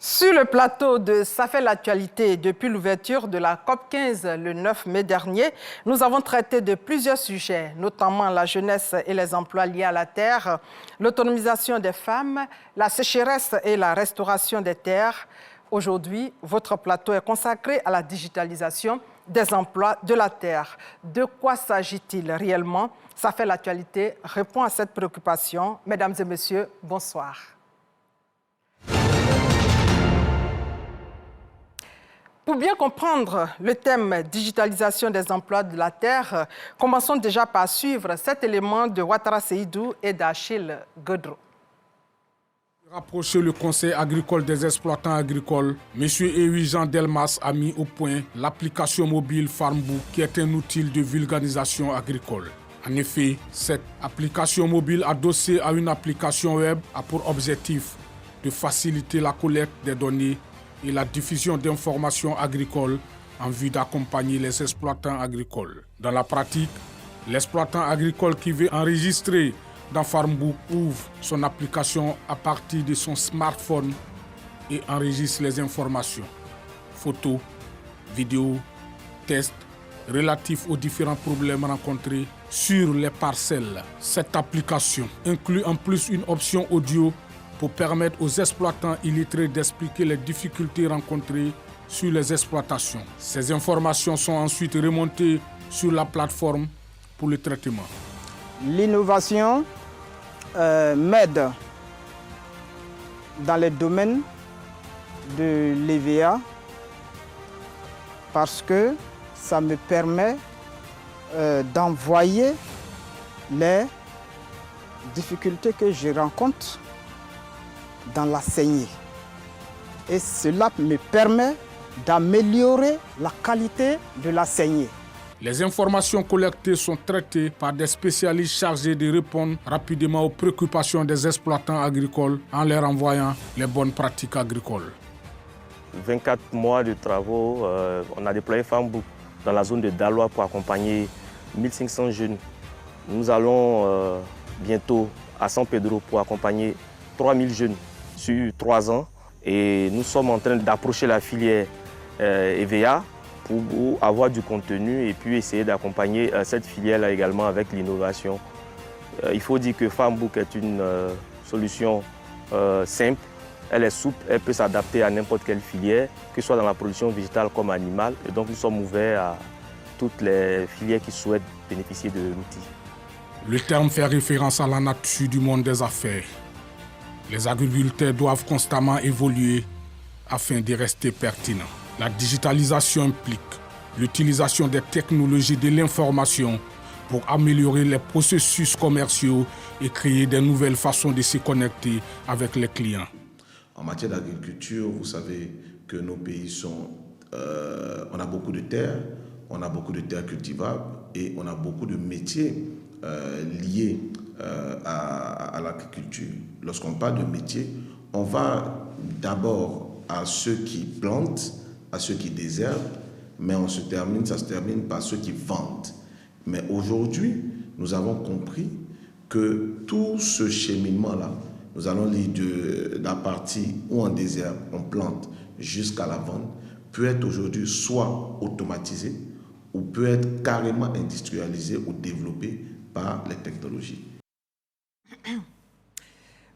Sur le plateau de Ça fait l'actualité, depuis l'ouverture de la COP15 le 9 mai dernier, nous avons traité de plusieurs sujets, notamment la jeunesse et les emplois liés à la terre, l'autonomisation des femmes, la sécheresse et la restauration des terres. Aujourd'hui, votre plateau est consacré à la digitalisation des emplois de la terre. De quoi s'agit-il réellement? Ça fait l'actualité répond à cette préoccupation. Mesdames et messieurs, bonsoir. Pour bien comprendre le thème digitalisation des emplois de la terre, commençons déjà par suivre cet élément de Ouattara Seydou et d'Achille Godreau. Rapprocher le Conseil agricole des exploitants agricoles, M. Jean Delmas a mis au point l'application mobile Farmbook qui est un outil de vulgarisation agricole. En effet, cette application mobile adossée à une application web a pour objectif de faciliter la collecte des données et la diffusion d'informations agricoles en vue d'accompagner les exploitants agricoles. Dans la pratique, l'exploitant agricole qui veut enregistrer dans Farmbook ouvre son application à partir de son smartphone et enregistre les informations, photos, vidéos, tests relatifs aux différents problèmes rencontrés sur les parcelles. Cette application inclut en plus une option audio pour permettre aux exploitants illettrés d'expliquer les difficultés rencontrées sur les exploitations. Ces informations sont ensuite remontées sur la plateforme pour le traitement. L'innovation m'aide dans les domaines de l'EVA parce que ça me permet d'envoyer les difficultés que je rencontre dans la saignée. Et cela me permet d'améliorer la qualité de la saignée. Les informations collectées sont traitées par des spécialistes chargés de répondre rapidement aux préoccupations des exploitants agricoles en leur envoyant les bonnes pratiques agricoles. 24 mois de travaux, on a déployé Farmbook dans la zone de Daloa pour accompagner 1500 jeunes. Nous allons bientôt à San Pedro pour accompagner 3000 jeunes sur 3 ans. Et nous sommes en train d'approcher la filière EVA pour avoir du contenu et puis essayer d'accompagner cette filière-là également avec l'innovation. Il faut dire que Farmbook est une solution simple, elle est souple, elle peut s'adapter à n'importe quelle filière, que ce soit dans la production végétale comme animale. Et donc nous sommes ouverts à toutes les filières qui souhaitent bénéficier de l'outil. Le terme fait référence à la nature du monde des affaires. Les agriculteurs doivent constamment évoluer afin de rester pertinents. La digitalisation implique l'utilisation des technologies de l'information pour améliorer les processus commerciaux et créer de nouvelles façons de se connecter avec les clients. En matière d'agriculture, vous savez que nos pays sont... on a beaucoup de terres, on a beaucoup de terres cultivables et on a beaucoup de métiers liés à l'agriculture. Lorsqu'on parle de métiers, on va d'abord à ceux qui plantent, à ceux qui désherbent, mais ça se termine par ceux qui vendent. Mais aujourd'hui, nous avons compris que tout ce cheminement-là, nous allons lire de la partie où on désherbe, on plante, jusqu'à la vente, peut être aujourd'hui soit automatisé ou peut être carrément industrialisé ou développé par les technologies.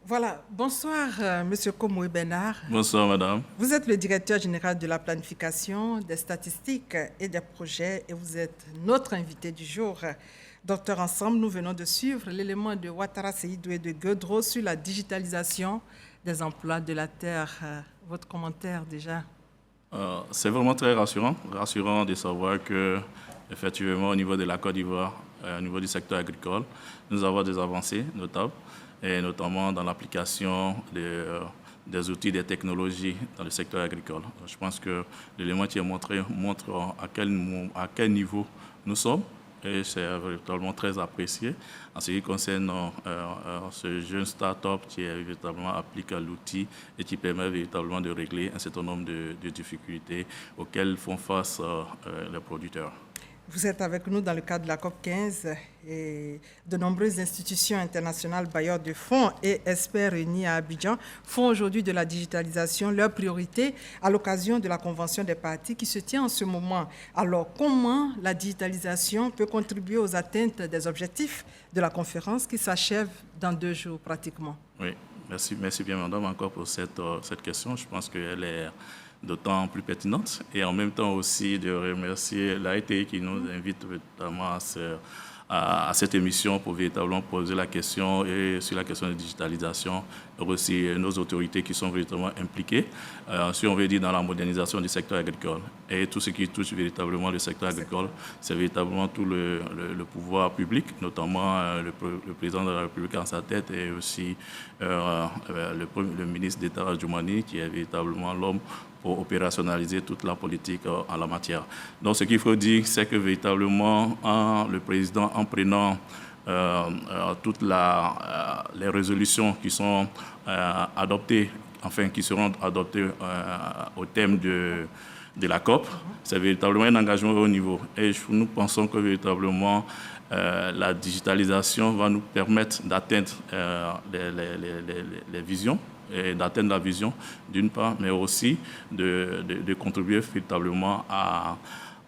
Voilà, bonsoir Monsieur Komoué Bernard. Bonsoir Madame. Vous êtes le directeur général de la planification, des statistiques et des projets et vous êtes notre invité du jour. Docteur, ensemble, nous venons de suivre l'élément de Ouattara Seydou et de Godreau sur la digitalisation des emplois de la terre. Votre commentaire déjà? C'est vraiment très rassurant de savoir que, effectivement, au niveau de la Côte d'Ivoire, au niveau du secteur agricole, nous avons des avancées notables, et notamment dans l'application des outils, des technologies dans le secteur agricole. Je pense que l'élément qui est montré montre à quel niveau nous sommes. Et c'est véritablement très apprécié en ce qui concerne ce jeune start-up qui véritablement applique l'outil et qui permet véritablement de régler un certain nombre de difficultés auxquelles font face les producteurs. Vous êtes avec nous dans le cadre de la COP 15 et de nombreuses institutions internationales, bailleurs de fonds et experts réunis à Abidjan font aujourd'hui de la digitalisation leur priorité à l'occasion de la Convention des parties qui se tient en ce moment. Alors, comment la digitalisation peut contribuer aux atteintes des objectifs de la conférence qui s'achève dans 2 jours pratiquement? Oui, merci bien madame encore pour cette question. Je pense qu'elle est d'autant plus pertinente et en même temps aussi de remercier l'AITI qui nous invite notamment à cette émission pour véritablement poser la question et sur la question de digitalisation, et aussi nos autorités qui sont véritablement impliquées, si on veut dire dans la modernisation du secteur agricole. Et tout ce qui touche véritablement le secteur agricole, c'est véritablement tout le pouvoir public, notamment le président de la République en sa tête et aussi le ministre d'État Adjoumani qui est véritablement l'homme pour opérationnaliser toute la politique en la matière. Donc ce qu'il faut dire, c'est que véritablement, le président, en prenant toutes les résolutions qui sont adoptées, enfin qui seront adoptées au thème de la COP, c'est véritablement un engagement au haut niveau. Et nous pensons que véritablement, la digitalisation va nous permettre d'atteindre les visions, et d'atteindre la vision d'une part, mais aussi de contribuer véritablement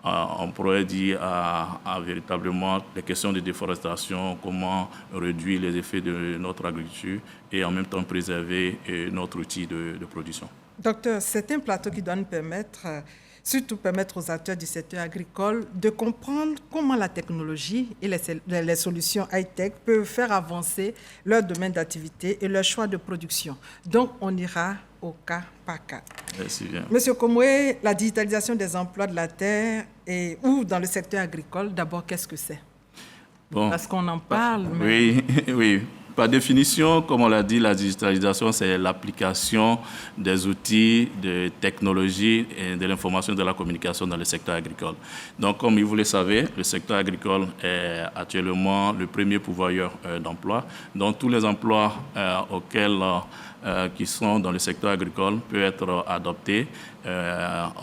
on pourrait dire à véritablement les questions de déforestation, comment réduire les effets de notre agriculture et en même temps préserver notre outil de production. Docteur, c'est un plateau qui doit nous permettre, surtout permettre aux acteurs du secteur agricole de comprendre comment la technologie et les solutions high-tech peuvent faire avancer leur domaine d'activité et leur choix de production. Donc, on ira au cas par cas. Merci bien. Monsieur Komoué, la digitalisation des emplois de la terre ou dans le secteur agricole, d'abord, qu'est-ce que c'est? Bon, parce qu'on en parle. Mais... Oui. Par définition, comme on l'a dit, la digitalisation, c'est l'application des outils de technologie et de l'information et de la communication dans le secteur agricole. Donc, comme vous le savez, le secteur agricole est actuellement le premier pourvoyeur d'emplois. Donc, tous les emplois qui sont dans le secteur agricole peuvent être adoptés,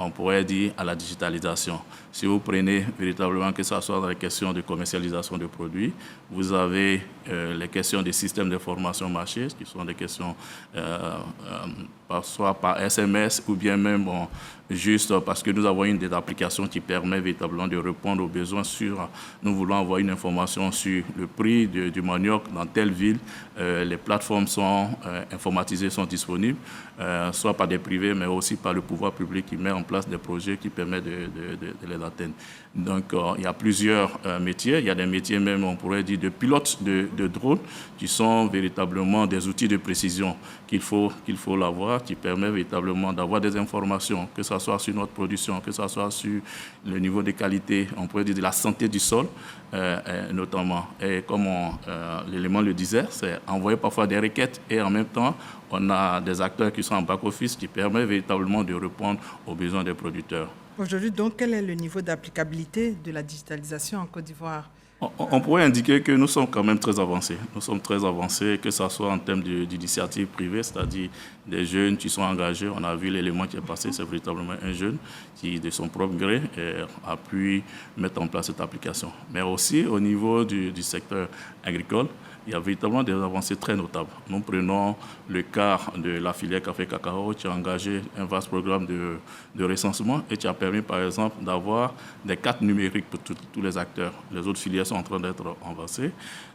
on pourrait dire, à la digitalisation. Si vous prenez véritablement que ce soit dans les questions de commercialisation de produits, vous avez les questions des systèmes d'information marché, qui sont des questions soit par SMS ou bien même juste parce que nous avons une des applications qui permet véritablement de répondre aux besoins sur, nous voulons envoyer une information sur le prix du manioc dans telle ville, les plateformes sont informatisées, sont disponibles, soit par des privés, mais aussi par le pouvoir public qui met en place des projets qui permettent de les atteindre. Donc, il y a plusieurs métiers. Il y a des métiers même, on pourrait dire, de pilotes de drones qui sont véritablement des outils de précision qu'il faut l'avoir, qui permet véritablement d'avoir des informations, que ce soit sur notre production, que ce soit sur le niveau de qualité, on pourrait dire de la santé du sol, notamment. Et comme l'élément le disait, c'est envoyer parfois des requêtes et en même temps, on a des acteurs qui sont en back-office qui permettent véritablement de répondre aux besoins des producteurs. Aujourd'hui, donc, quel est le niveau d'applicabilité de la digitalisation en Côte d'Ivoire? On pourrait indiquer que nous sommes quand même très avancés. Nous sommes très avancés, que ce soit en termes d'initiatives privées, c'est-à-dire des jeunes qui sont engagés. On a vu l'élément qui est passé, c'est véritablement un jeune qui, de son propre gré, a pu mettre en place cette application. Mais aussi au niveau du secteur agricole, il y a véritablement des avancées très notables. Nous prenons le cas de la filière café-cacao qui a engagé un vaste programme de recensement et qui a permis, par exemple, d'avoir des cartes numériques pour tous les acteurs. Les autres filières sont en train d'être avancées.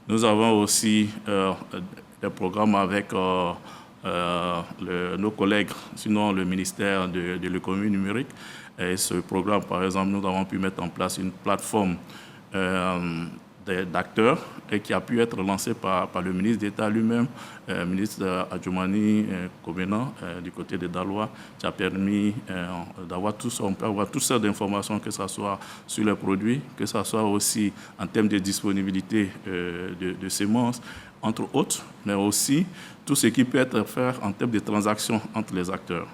Nous avons aussi des programmes avec nos collègues, sinon le ministère de l'économie numérique. Et ce programme, par exemple, nous avons pu mettre en place une plateforme d'acteurs et qui a pu être lancé par le ministre d'État lui-même, ministre Adjoumani Kobena, du côté de Daloa, qui a permis d'avoir tout ça. On peut avoir toutes sortes d'informations, que ce soit sur les produits, que ce soit aussi en termes de disponibilité de semences, entre autres, mais aussi tout ce qui peut être fait en termes de transactions entre les acteurs.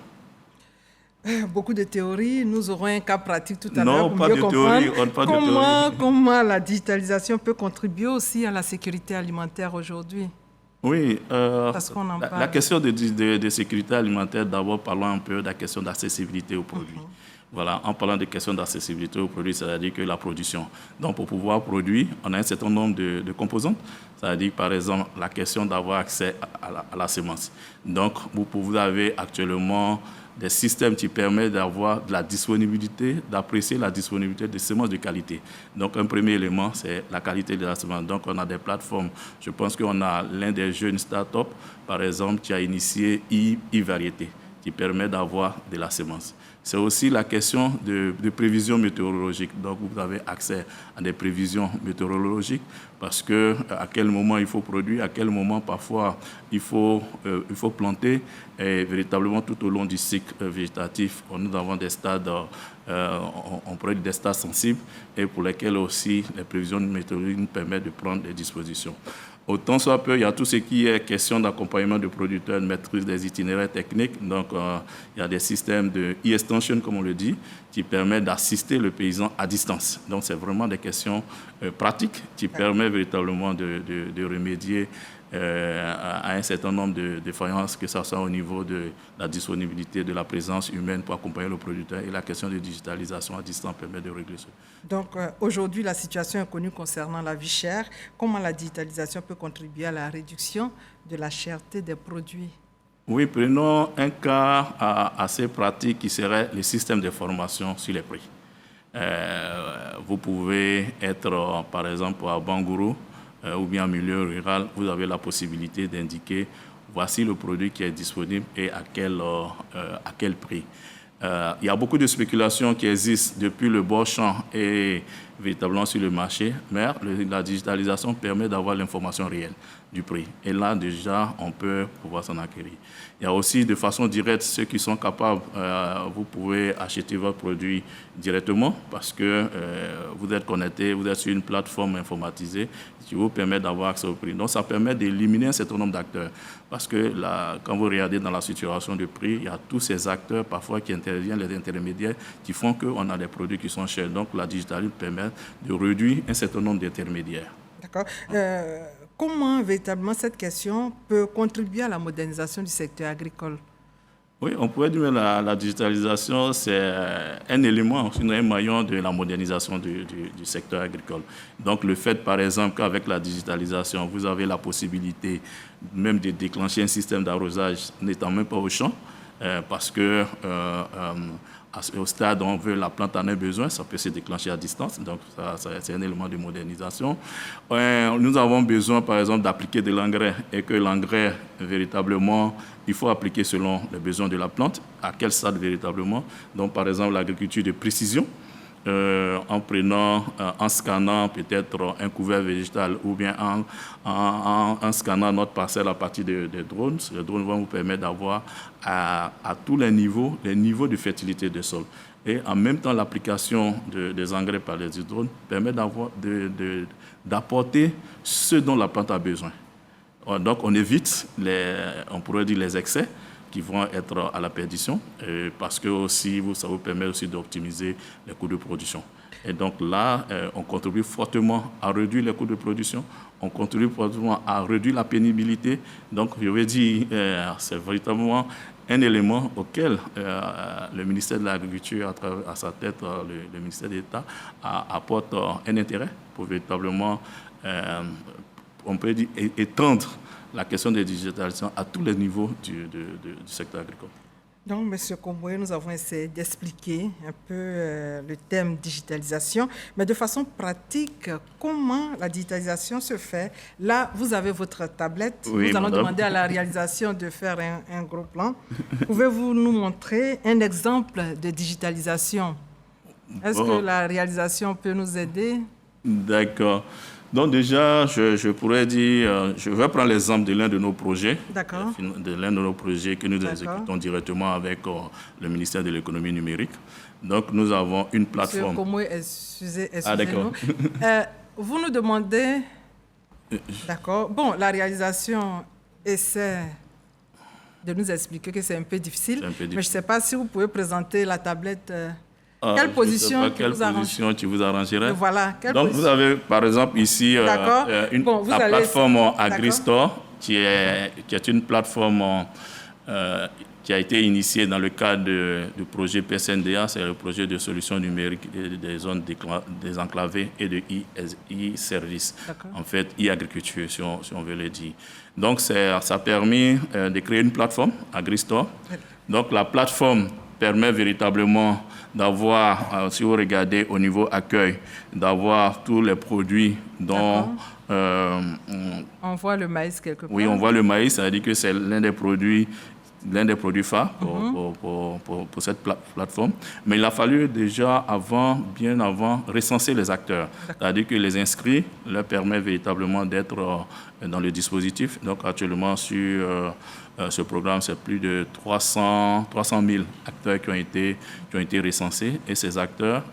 Beaucoup de théories. Nous aurons un cas pratique tout à l'heure pour mieux comprendre comment la digitalisation peut contribuer aussi à la sécurité alimentaire aujourd'hui. Oui, parce qu'on en parle. La question de sécurité alimentaire, d'abord parlons un peu de la question d'accessibilité aux produits. Voilà, en parlant de questions d'accessibilité aux produits, c'est-à-dire que la production. Donc, pour pouvoir produire, on a un certain nombre de composantes. C'est-à-dire, par exemple, la question d'avoir accès à la semence. Donc, vous avez actuellement des systèmes qui permettent d'avoir de la disponibilité, d'apprécier la disponibilité des semences de qualité. Donc, un premier élément, c'est la qualité de la semence. Donc, on a des plateformes. Je pense qu'on a l'un des jeunes start-up, par exemple, qui a initié e-variété, qui permet d'avoir de la semence. C'est aussi la question de prévision météorologique. Donc, vous avez accès à des prévisions météorologiques parce que à quel moment il faut produire, à quel moment parfois il faut planter. Et véritablement, tout au long du cycle végétatif, nous avons des stades, on produit des stades sensibles et pour lesquels aussi les prévisions météorologiques nous permettent de prendre des dispositions. Autant soit peu, il y a tout ce qui est question d'accompagnement de producteurs, de maîtrise des itinéraires techniques. Donc, il y a des systèmes de e-extension, comme on le dit, qui permettent d'assister le paysan à distance. Donc, c'est vraiment des questions pratiques qui permettent véritablement de remédier à un certain nombre de défaillances, que ce soit au niveau de la disponibilité, de la présence humaine pour accompagner le producteur. Et la question de digitalisation à distance permet de régler ça. Donc, aujourd'hui, la situation est connue concernant la vie chère. Comment la digitalisation peut contribuer à la réduction de la cherté des produits? Oui, prenons un cas assez pratique qui serait le système de formation sur les prix. Vous pouvez être, par exemple, à Bangourou, ou bien en milieu rural, vous avez la possibilité d'indiquer voici le produit qui est disponible et à quel prix. Il y a beaucoup de spéculations qui existent depuis le bord champ et véritablement sur le marché, mais la digitalisation permet d'avoir l'information réelle du prix. Et là, déjà, on peut pouvoir s'en acquérir. Il y a aussi de façon directe ceux qui sont capables, vous pouvez acheter votre produit directement parce que vous êtes connecté, vous êtes sur une plateforme informatisée qui vous permet d'avoir accès au prix. Donc, ça permet d'éliminer un certain nombre d'acteurs. Parce que là, quand vous regardez dans la situation de prix, il y a tous ces acteurs parfois qui interviennent, les intermédiaires, qui font qu'on a des produits qui sont chers. Donc, la digitalisation permet de réduire un certain nombre d'intermédiaires. D'accord. Comment véritablement cette question peut contribuer à la modernisation du secteur agricole? Oui, on pourrait dire que la digitalisation, c'est un élément, un maillon de la modernisation du secteur agricole. Donc, le fait, par exemple, qu'avec la digitalisation, vous avez la possibilité même de déclencher un système d'arrosage n'étant même pas au champ, parce que au stade où on veut la plante en a besoin, ça peut se déclencher à distance. Donc, c'est un élément de modernisation. Nous avons besoin, par exemple, d'appliquer de l'engrais et que l'engrais, véritablement, il faut appliquer selon les besoins de la plante. À quel stade, véritablement? Donc, par exemple, l'agriculture de précision, en scannant peut-être un couvert végétal ou bien en scannant notre parcelle à partir des drones. Les drones vont vous permettre d'avoir à tous les niveaux de fertilité des sols. Et en même temps, l'application des engrais par les drones permet d'apporter ce dont la plante a besoin. Donc, on évite, on pourrait dire, les excès qui vont être à la perdition, parce que aussi, ça vous permet aussi d'optimiser les coûts de production. Et donc là, on contribue fortement à réduire les coûts de production, on contribue fortement à réduire la pénibilité. Donc, je vais dire, c'est véritablement un élément auquel le ministère de l'Agriculture, à sa tête, le ministère d'État, apporte un intérêt pour véritablement, on peut dire, étendre la question de la digitalisation à tous les niveaux du secteur agricole. Donc, M. Komboué, nous avons essayé d'expliquer un peu le thème digitalisation, mais de façon pratique, comment la digitalisation se fait? Là, vous avez votre tablette. Oui, nous allons madame. demander à la réalisation de faire un gros plan. Pouvez-vous nous montrer un exemple de digitalisation? Est-ce que la réalisation peut nous aider? D'accord. Donc déjà, je pourrais dire, je vais prendre l'exemple de l'un de nos projets, que nous exécutons directement avec le ministère de l'économie numérique. Donc nous avons une plateforme. Monsieur Komboué, excusez-nous. Ah, d'accord. Vous nous demandez, d'accord, bon, la réalisation essaie de nous expliquer que c'est un peu difficile, mais je ne sais pas si vous pouvez présenter la tablette. Quelle position qui vous arrangerait? Voilà. Donc, vous avez, par exemple, ici la plateforme AgriStore, qui est une plateforme qui a été initié dans le cadre du projet PSNDA, c'est le projet de solution numérique des zones désenclavées et de e-service, en fait e-agriculture si on veut le dire. Donc ça a permis de créer une plateforme, AgriStore. Donc la plateforme permet véritablement d'avoir, si vous regardez au niveau accueil, d'avoir tous les produits dont... on voit le maïs quelque part. Oui, on voit le maïs, ça veut dire que c'est l'un des produits phares pour cette plateforme. Mais il a fallu déjà bien avant, recenser les acteurs. C'est-à-dire que les inscrits leur permet véritablement d'être dans le dispositif. Donc actuellement, sur ce programme, c'est plus de 300 000 acteurs qui ont été recensés. Et ces acteurs,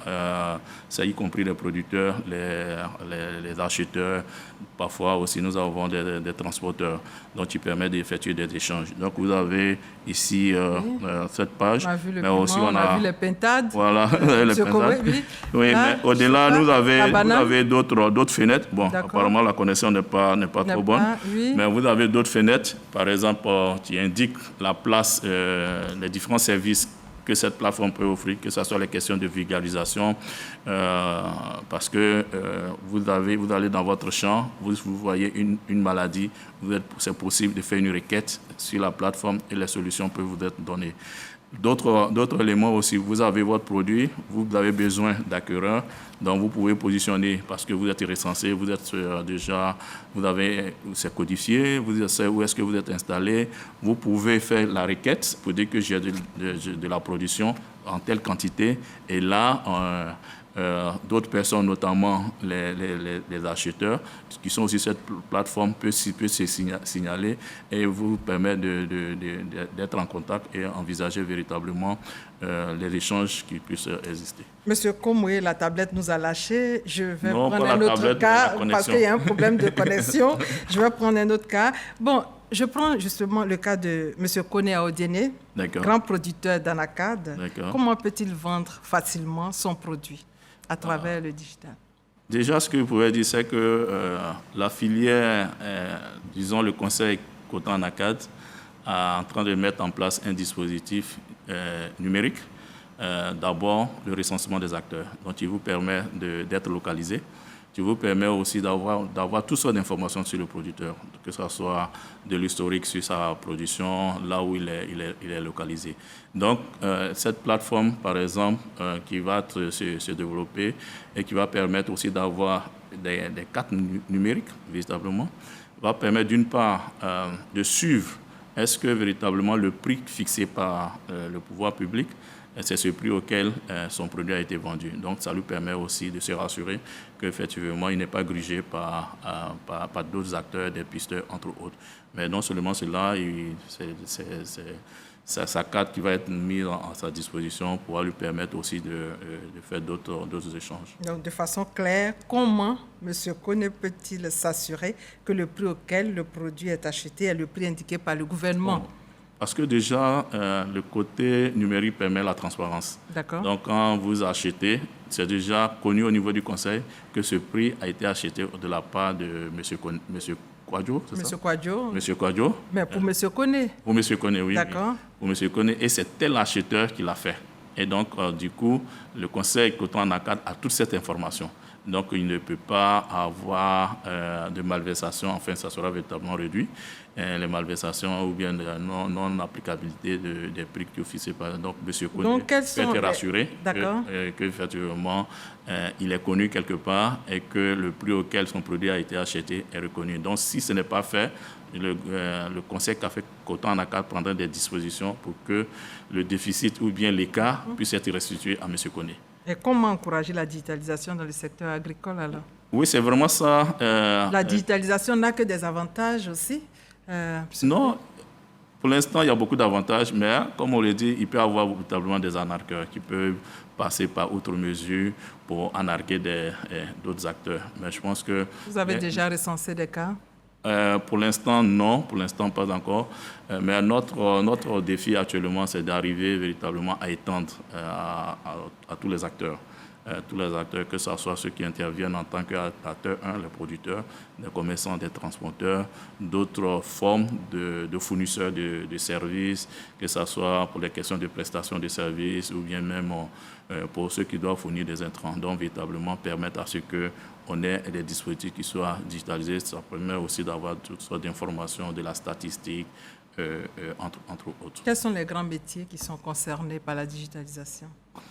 c'est y compris les producteurs, les acheteurs, parfois aussi nous avons des transporteurs, donc qui permettent d'effectuer des échanges. Donc vous avez ici cette page. On a vu le piment, on a vu les pintades. Voilà, les pintades. Oui, mais au-delà, vous avez d'autres fenêtres. Bon, apparemment la connexion n'est pas trop bonne, mais vous avez d'autres fenêtres, par exemple, qui indiquent la place, les différents services que cette plateforme peut offrir, que ce soit les questions de vulgarisation, parce que vous allez dans votre champ, vous voyez une maladie, c'est possible de faire une requête sur la plateforme et les solutions peuvent vous être données. D'autres éléments aussi, vous avez votre produit, vous avez besoin d'acquéreurs, donc vous pouvez positionner parce que vous êtes recensé, vous êtes c'est codifié, vous savez où est-ce que vous êtes installé, vous pouvez faire la requête pour dire que j'ai de la production en telle quantité et là, d'autres personnes, notamment les acheteurs, qui sont aussi sur cette plateforme, peuvent se signaler et vous permettre d'être en contact et envisager véritablement les échanges qui puissent exister. Monsieur Komoué, la tablette nous a lâchés. Je vais prendre un autre cas parce qu'il y a un problème de connexion. Je vais prendre un autre cas. Bon, je prends justement le cas de M. Koné Aodiene, grand producteur d'anacarde. Comment peut-il vendre facilement son produit à travers le digital? Déjà, ce que je pouvais dire, c'est que la filière, disons le conseil coton anacarde, est en train de mettre en place un dispositif numérique. D'abord, le recensement des acteurs, donc il vous permet d'être localisé. Qui vous permet aussi d'avoir toutes sortes d'informations sur le producteur, que ce soit de l'historique sur sa production, là où il est localisé. Donc, cette plateforme, par exemple, qui va se développer et qui va permettre aussi d'avoir des cartes numériques, véritablement, va permettre d'une part de suivre est-ce que véritablement le prix fixé par le pouvoir public, c'est ce prix auquel son produit a été vendu. Donc, ça lui permet aussi de se rassurer qu'effectivement, il n'est pas grugé par d'autres acteurs, des pisteurs, entre autres. Mais non seulement cela, c'est sa carte qui va être mise à sa disposition pour lui permettre aussi de faire d'autres échanges. Donc, de façon claire, comment M. Koné peut-il s'assurer que le prix auquel le produit est acheté est le prix indiqué par le gouvernement? Bon. Parce que déjà, le côté numérique permet la transparence. D'accord. Donc, quand vous achetez, c'est déjà connu au niveau du conseil que ce prix a été acheté de la part de M. Kwadjo, c'est ça? M. Kwadjo. Mais pour M. Koné? Pour M. Koné, oui. D'accord. Pour M. Koné, et c'est tel acheteur qui l'a fait. Et donc, du coup, le conseil coton anacarde a toute cette information. Donc, il ne peut pas avoir de malversation, enfin, ça sera véritablement réduit. Les malversations ou bien la non-applicabilité des prix qui sont fixés par... Donc, M. Koné peut être rassuré que effectivement, il est connu quelque part et que le prix auquel son produit a été acheté est reconnu. Donc, si ce n'est pas fait, le conseil Café Coton Anacarde prendra des dispositions pour que le déficit ou bien l'écart puisse être restitué à M. Koné. Et comment encourager la digitalisation dans le secteur agricole alors? Oui, c'est vraiment ça. La digitalisation n'a que des avantages aussi? Non, pour l'instant, il y a beaucoup d'avantages, mais comme on l'a dit, il peut y avoir véritablement des arnaqueurs qui peuvent passer par outre mesure pour arnaquer d'autres acteurs. Mais je pense que... Vous avez déjà recensé des cas? Pour l'instant, non. Pour l'instant, pas encore. Mais notre défi actuellement, c'est d'arriver véritablement à étendre à tous les acteurs. tous les acteurs, que ce soit ceux qui interviennent en tant qu'acteurs, les producteurs, les commerçants, des transporteurs, d'autres formes de fournisseurs de services, que ce soit pour les questions de prestation de services ou bien même pour ceux qui doivent fournir des intrants. Donc, véritablement permettre à ce qu'on ait des dispositifs qui soient digitalisés. Ça permet aussi d'avoir toutes sortes d'informations, de la statistique, entre autres. Quels sont les grands métiers qui sont concernés par la digitalisation?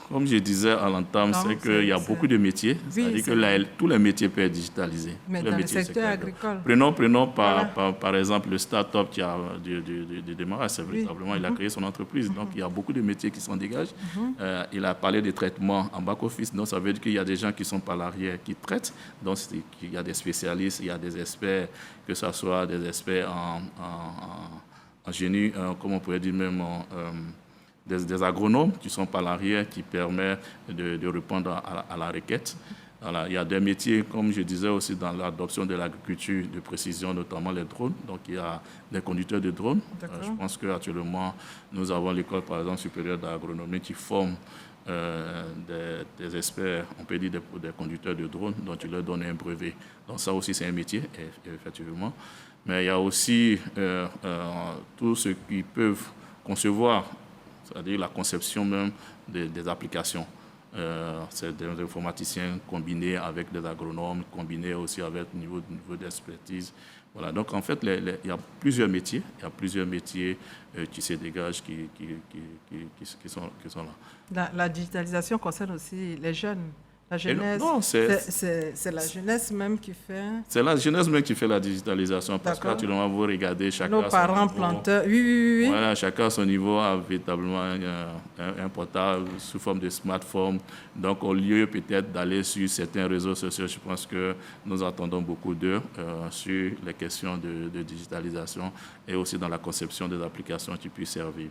Comme je disais à l'entame, c'est qu'il y a beaucoup de métiers. C'est-à-dire que tous les métiers peuvent être digitalisés. Mais dans le secteur agricole. Prenons par exemple le start-up qui a du démarrage. C'est véritablement, il a créé son entreprise. Donc, il y a beaucoup de métiers qui s'en dégagent. Il a parlé des traitements en back-office. Donc, ça veut dire qu'il y a des gens qui sont par l'arrière qui traitent. Donc, il y a des spécialistes, il y a des experts, que ce soit des experts en génie, comme on pourrait dire même des agronomes qui sont par l'arrière, qui permettent de répondre à la requête. Voilà, il y a des métiers, comme je disais aussi, dans l'adoption de l'agriculture de précision, notamment les drones. Donc, il y a des conducteurs de drones. Je pense qu'actuellement, nous avons l'école, par exemple, supérieure d'agronomie qui forme des experts, on peut dire des conducteurs de drones, dont tu leur donnes un brevet. Donc, ça aussi, c'est un métier, effectivement. Mais il y a aussi tous ceux qui peuvent concevoir, c'est-à-dire la conception même des applications. C'est des informaticiens combinés avec des agronomes, combinés aussi avec le niveau d'expertise. Voilà. Donc, en fait, il y a plusieurs métiers. Il y a plusieurs métiers qui se dégagent, qui sont là. La digitalisation concerne aussi les jeunes. La jeunesse, non, c'est la jeunesse même qui fait... C'est la jeunesse même qui fait la digitalisation. Parce qu'actuellement, vous regardez chacun... Nos parents planteurs, oui. Voilà, chacun à son niveau a véritablement un portable sous forme de smartphone. Donc, au lieu peut-être d'aller sur certains réseaux sociaux, je pense que nous attendons beaucoup d'eux sur les questions de digitalisation et aussi dans la conception des applications qui puissent servir.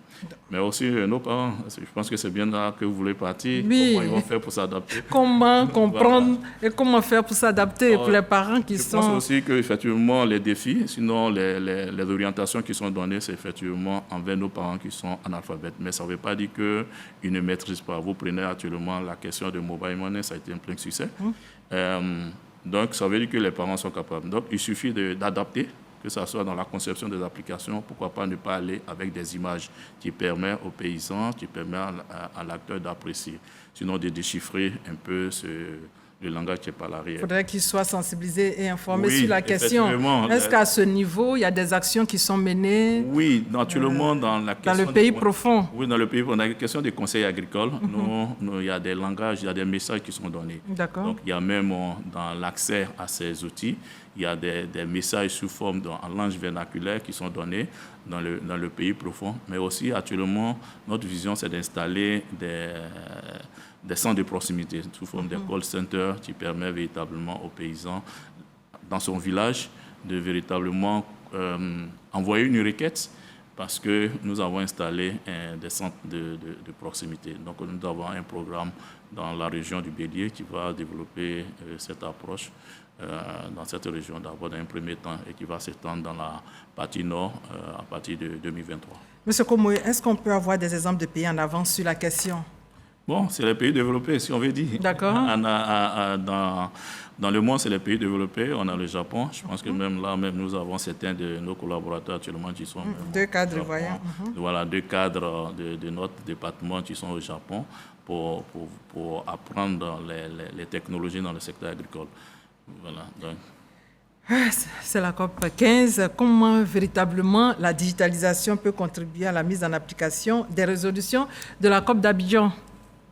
Mais aussi nos parents, je pense que c'est bien là que vous voulez partir. Oui. Comment ils vont faire pour s'adapter? Comment comprendre et comment faire pour s'adapter pour les parents qui sont... Je pense aussi qu'effectivement, les défis, sinon les orientations qui sont données, c'est effectivement envers nos parents qui sont analphabètes. Mais ça ne veut pas dire qu'ils ne maîtrisent pas. Vous prenez actuellement la question de mobile money, ça a été un plein succès. Donc, ça veut dire que les parents sont capables. Donc, il suffit d'adapter, que ce soit dans la conception des applications, pourquoi pas ne pas aller avec des images qui permettent aux paysans, qui permettent à l'acteur d'apprécier, sinon de déchiffrer un peu le langage qui est par l'arrière. Il faudrait qu'ils soient sensibilisés et informés sur la question. Est-ce qu'à ce niveau, il y a des actions qui sont menées? Oui, naturellement, dans la question... Dans le pays profond. Oui, dans le pays profond. On a la question des conseils agricoles. Il y a des langages, il y a des messages qui sont donnés. D'accord. Donc, il y a même dans l'accès à ces outils, il y a des messages sous forme en langue vernaculaire qui sont donnés dans le pays profond. Mais aussi, actuellement, notre vision, c'est d'installer des centres de proximité sous forme de call centers qui permettent véritablement aux paysans dans son village de véritablement envoyer une requête parce que nous avons installé des centres de proximité. Donc, nous avons un programme dans la région du Bélier qui va développer cette approche dans cette région d'abord dans un premier temps et qui va s'étendre dans la partie nord à partir de 2023. Monsieur Komoé, est-ce qu'on peut avoir des exemples de pays en avance sur la question? Bon, c'est les pays développés, si on veut dire. D'accord. Dans le monde, c'est les pays développés. On a le Japon. Je pense que même là, nous avons certains de nos collaborateurs actuellement qui sont... Deux cadres voyants. Voilà, 2 cadres de notre département qui sont au Japon pour apprendre les technologies dans le secteur agricole. Voilà, donc. C'est la COP 15. Comment véritablement la digitalisation peut contribuer à la mise en application des résolutions de la COP d'Abidjan?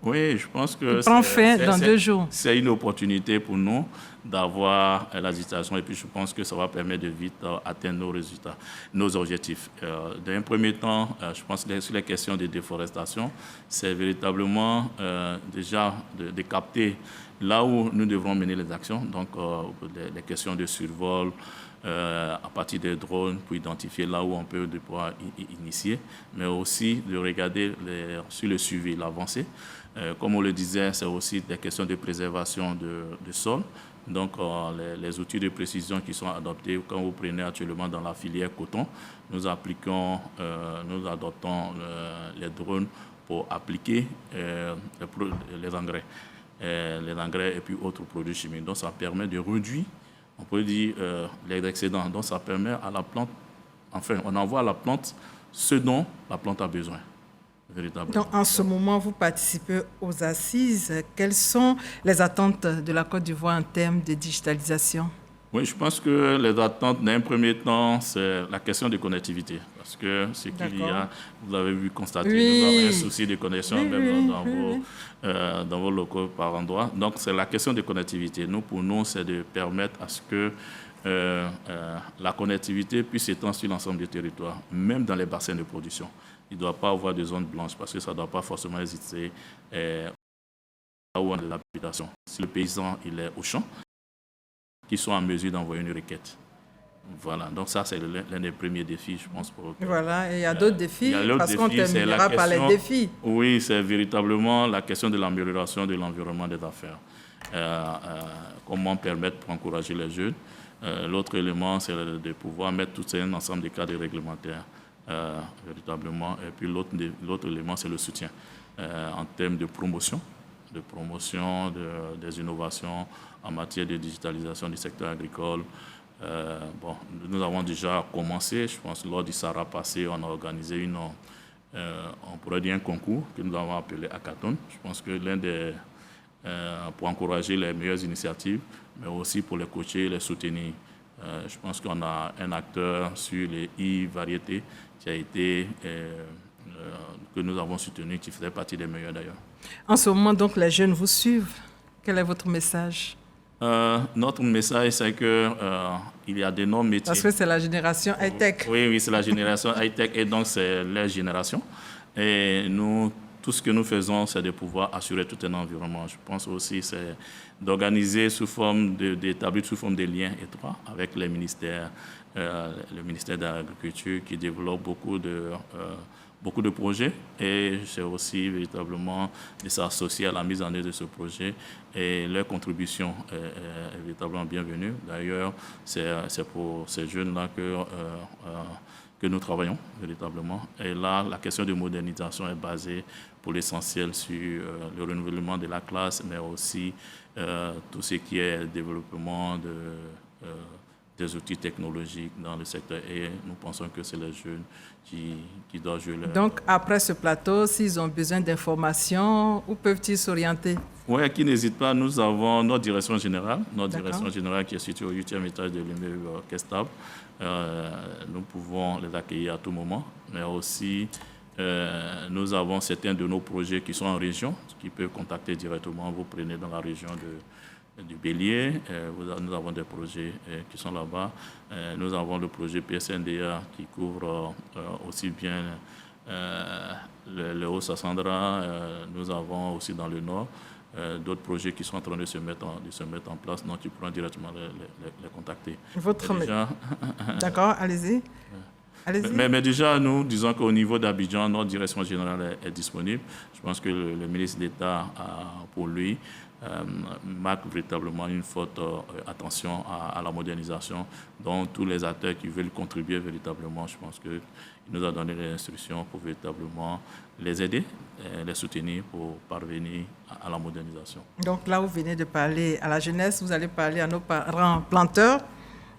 Oui, je pense que prend fin dans 2 jours. C'est une opportunité pour nous d'avoir la digitalisation et puis je pense que ça va permettre de vite atteindre nos résultats, nos objectifs. Dans un premier temps, je pense que sur les questions de déforestation, c'est véritablement déjà de capter là où nous devrons mener les actions, donc les questions de survol, à partir des drones pour identifier là où on peut pouvoir initier, mais aussi de regarder sur le suivi, l'avancée. Comme on le disait, c'est aussi des questions de préservation de sol. Donc, les outils de précision qui sont adoptés, quand vous prenez actuellement dans la filière coton, nous adoptons les drones pour appliquer les engrais. les engrais et puis autres produits chimiques. Donc ça permet de réduire, on peut dire, les excédents. Donc ça permet à la plante, enfin on envoie à la plante ce dont la plante a besoin. Donc, en ce moment, vous participez aux assises. Quelles sont les attentes de la Côte d'Ivoire en termes de digitalisation? Oui, je pense que les attentes, d'un premier temps, c'est la question de connectivité. Parce que ce qu'il y a, vous avez vu constater, nous avons un souci de connexion même dans vos locaux par endroit. Donc, c'est la question de connectivité. Pour nous, c'est de permettre à ce que la connectivité puisse s'étendre sur l'ensemble du territoire, même dans les bassins de production. Il ne doit pas avoir de zones blanches parce que ça ne doit pas forcément exister là où on a l'habitation. Si le paysan il est au champ, qu'ils soient en mesure d'envoyer une requête. Voilà, donc ça c'est l'un des premiers défis, je pense. Voilà, et il y a d'autres défis, parce qu'on terminera par les défis. Oui, c'est véritablement la question de l'amélioration de l'environnement des affaires. Comment permettre pour encourager les jeunes. L'autre élément, c'est de pouvoir mettre tout un ensemble de cadres réglementaires. Véritablement. Et puis l'autre élément, c'est le soutien en termes de promotion des innovations en matière de digitalisation du secteur agricole. Nous avons déjà commencé, je pense, lors du Sahara passé, on a organisé on pourrait dire un concours que nous avons appelé Hackathon. Je pense que pour encourager les meilleures initiatives, mais aussi pour les coacher et les soutenir. Je pense qu'on a un acteur sur les e-variétés qui a été, que nous avons soutenu, qui faisait partie des meilleurs d'ailleurs. En ce moment, donc, les jeunes vous suivent. Quel est votre message? Notre message, c'est qu'il y a d'énormes métiers. Parce que c'est la génération high-tech. Oui, c'est la génération high-tech et donc c'est leur génération. Et nous, tout ce que nous faisons, c'est de pouvoir assurer tout un environnement. Je pense aussi c'est d'organiser d'établir sous forme de liens étroits avec les ministères, le ministère de l'Agriculture qui développe beaucoup de projets et c'est aussi véritablement de s'associer à la mise en œuvre de ce projet et leur contribution est véritablement bienvenue. D'ailleurs, c'est pour ces jeunes-là que nous travaillons véritablement. Et là, la question de modernisation est basée pour l'essentiel sur le renouvellement de la classe, mais aussi tout ce qui est développement des outils technologiques dans le secteur. Et nous pensons que c'est les jeunes qui doivent jouer leur... Donc, après ce plateau, s'ils ont besoin d'informations, où peuvent-ils s'orienter? Oui, qui n'hésite pas. Nous avons notre direction générale qui est située au 8e étage de l'immeuble Kestable. Nous pouvons les accueillir à tout moment, mais aussi nous avons certains de nos projets qui sont en région, qui peuvent contacter directement. Vous prenez dans la région du Bélier, nous avons des projets qui sont là-bas. Nous avons le projet PSNDA qui couvre aussi bien le Haut-Sassandra. Nous avons aussi dans le Nord d'autres projets qui sont en train de se mettre en place, donc tu pourras directement les contacter. D'accord, allez-y. Mais déjà, nous disons qu'au niveau d'Abidjan, notre direction générale est disponible. Je pense que le ministre d'État, pour lui, marque véritablement une forte attention à la modernisation. Donc, tous les acteurs qui veulent contribuer véritablement, je pense qu'il nous a donné les instructions pour véritablement les aider, les soutenir pour parvenir à la modernisation. Donc là, vous venez de parler à la jeunesse, vous allez parler à nos parents planteurs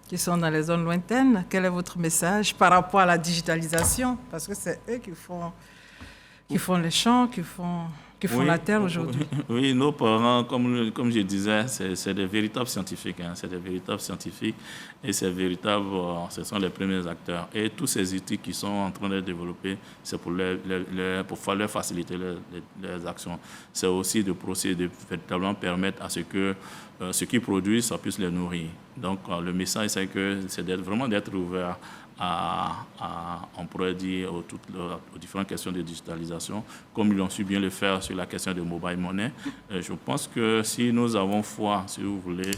qui sont dans les zones lointaines. Quel est votre message par rapport à la digitalisation? Parce que c'est eux qui font les champs, qui font la terre aujourd'hui. Oui, nos parents, comme je disais, c'est des véritables scientifiques. C'est des véritables scientifiques et ce sont les premiers acteurs. Et tous ces outils qui sont en train de développer, c'est pour leur faciliter les actions. C'est aussi de véritablement permettre à ce que ce qu'ils produisent, ça puisse les nourrir. Donc, le message, c'est vraiment d'être ouvert on pourrait dire, aux différentes questions de digitalisation, comme ils ont su bien le faire sur la question de mobile money. Je pense que si nous avons foi, si vous voulez,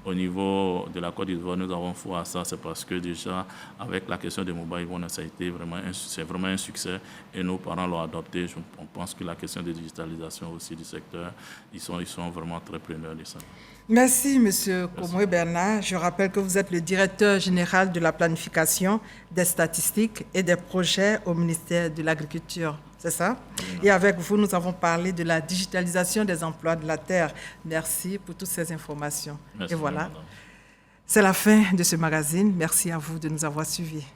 au niveau de la Côte d'Ivoire, nous avons foi à ça, c'est parce que déjà, avec la question de mobile money, c'est vraiment un succès et nos parents l'ont adopté. On pense que la question de digitalisation aussi du secteur, ils sont vraiment très preneurs de ça. Merci, M. Komoué Bernard. Je rappelle que vous êtes le directeur général de la planification, des statistiques et des projets au ministère de l'Agriculture. c'est ça? Et avec vous, nous avons parlé de la digitalisation des emplois de la terre. Merci pour toutes ces informations. Merci, et voilà, madame. c'est la fin de ce magazine. Merci à vous de nous avoir suivis.